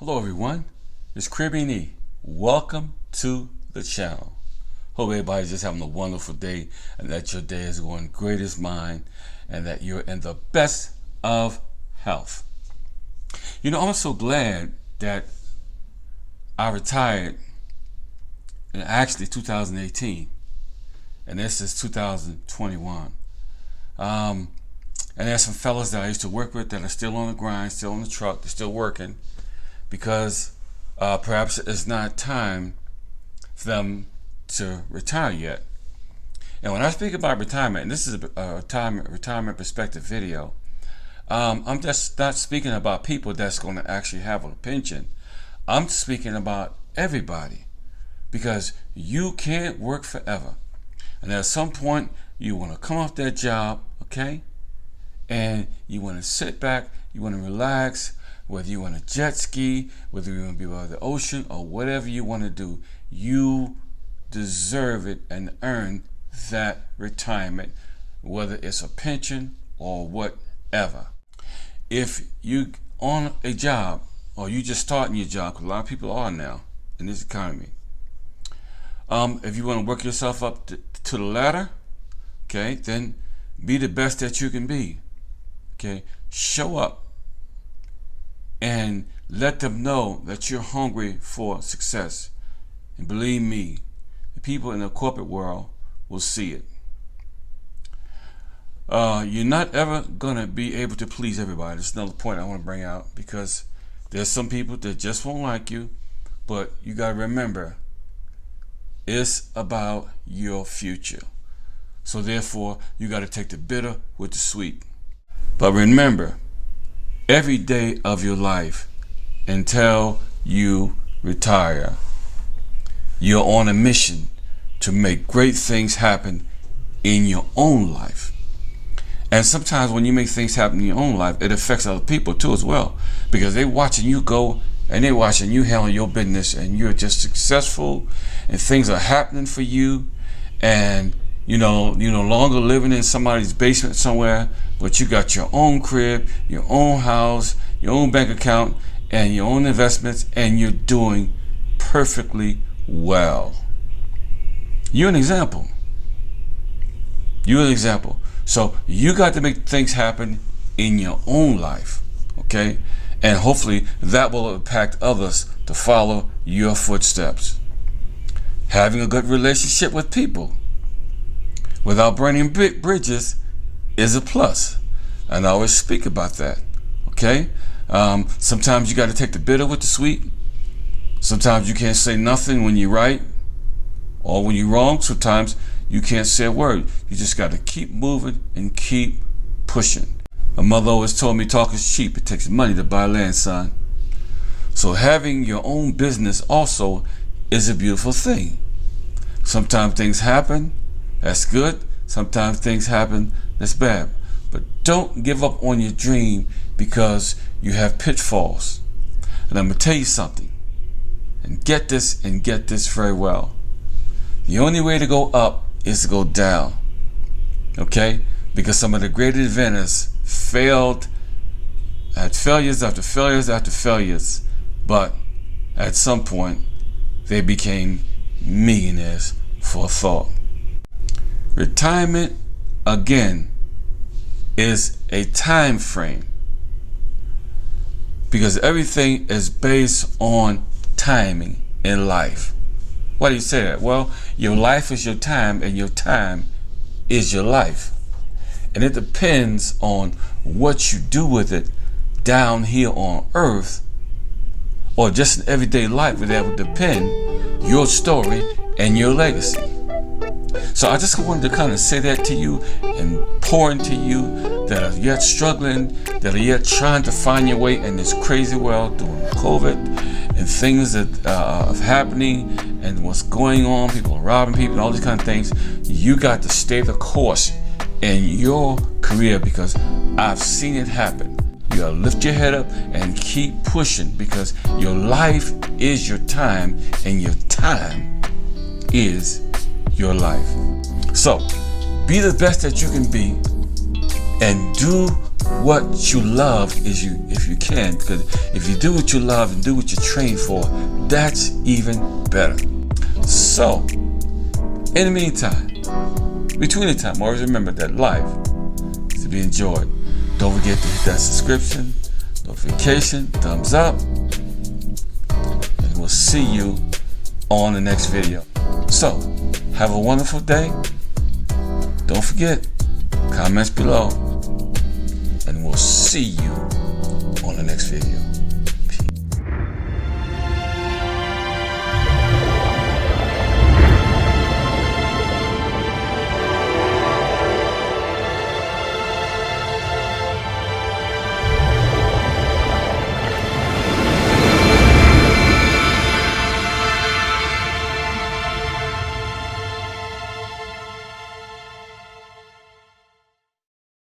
Hello everyone, it's Caribbean E. Welcome to the channel. Hope everybody's just having a wonderful day and that your day is going great as mine and that you're in the best of health. You know, I'm so glad that I retired in actually 2018 and this is 2021. And there's some fellas that I used to work with that are still on the grind, still on the truck, they're still working, because perhaps it's not time for them to retire yet. And when I speak about retirement, and this is a retirement perspective video, I'm just not speaking about people that's going to actually have a pension. I'm speaking about everybody, because you can't work forever. And at some point, you want to come off that job, okay? And you want to sit back, you want to relax, whether you want to jet ski, whether you want to be by the ocean, or whatever you want to do, you deserve it and earn that retirement, whether it's a pension or whatever. If you on a job, or you just starting your job, because a lot of people are now in this economy, if you want to work yourself up to the ladder, okay, then be the best that you can be. Okay, show up and let them know that you're hungry for success. And believe me, the people in the corporate world will see it. You're not ever gonna be able to please everybody. That's another point I want to bring out, because there's some people that just won't like you, but you gotta remember, it's about your future. So therefore, you gotta take the bitter with the sweet. But remember, every day of your life until you retire, you're on a mission to make great things happen in your own life. And sometimes when you make things happen in your own life, it affects other people too as well, because they're watching you go and they're watching you handle your business, and you're just successful and things are happening for you, and you're no longer living in somebody's basement somewhere, but you got your own crib, your own house, your own bank account, and your own investments, and you're doing perfectly well. You're an example. You're an example. So you got to make things happen in your own life, okay? And hopefully that will impact others to follow your footsteps. Having a good relationship with people without burning big bridges is a plus. And I always speak about that, okay? Sometimes you got to take the bitter with the sweet. Sometimes you can't say nothing when you're right, or when you're wrong. Sometimes you can't say a word. You just got to keep moving and keep pushing. My mother always told me talk is cheap. It takes money to buy land, son. So having your own business also is a beautiful thing. Sometimes things happen, that's good. Sometimes things happen, that's bad. But don't give up on your dream because you have pitfalls. And I'm going to tell you something. And get this very well. The only way to go up is to go down. Okay? Because some of the great inventors had failures after failures after failures. But at some point, they became millionaires for a thought. Retirement, again, is a time frame, because everything is based on timing in life. Why do you say that? Well, your life is your time, and your time is your life. And it depends on what you do with it down here on earth, or just in everyday life, where that would depend your story and your legacy. So I just wanted to kind of say that to you and pour into you that are yet struggling, that are yet trying to find your way in this crazy world during COVID and things that are happening and what's going on, people are robbing people and all these kind of things. You got to stay the course in your career, because I've seen it happen. You gotta lift your head up and keep pushing, because your life is your time, and your time is your life. So be the best that you can be, and do what you love if you can, because if you do what you love and do what you train for, that's even better. So, in the meantime, between the time, always remember that life is to be enjoyed. Don't forget to hit that subscription, notification, thumbs up, and we'll see you on the next video. So, have a wonderful day. Don't forget, comments below, and we'll see you on the next video.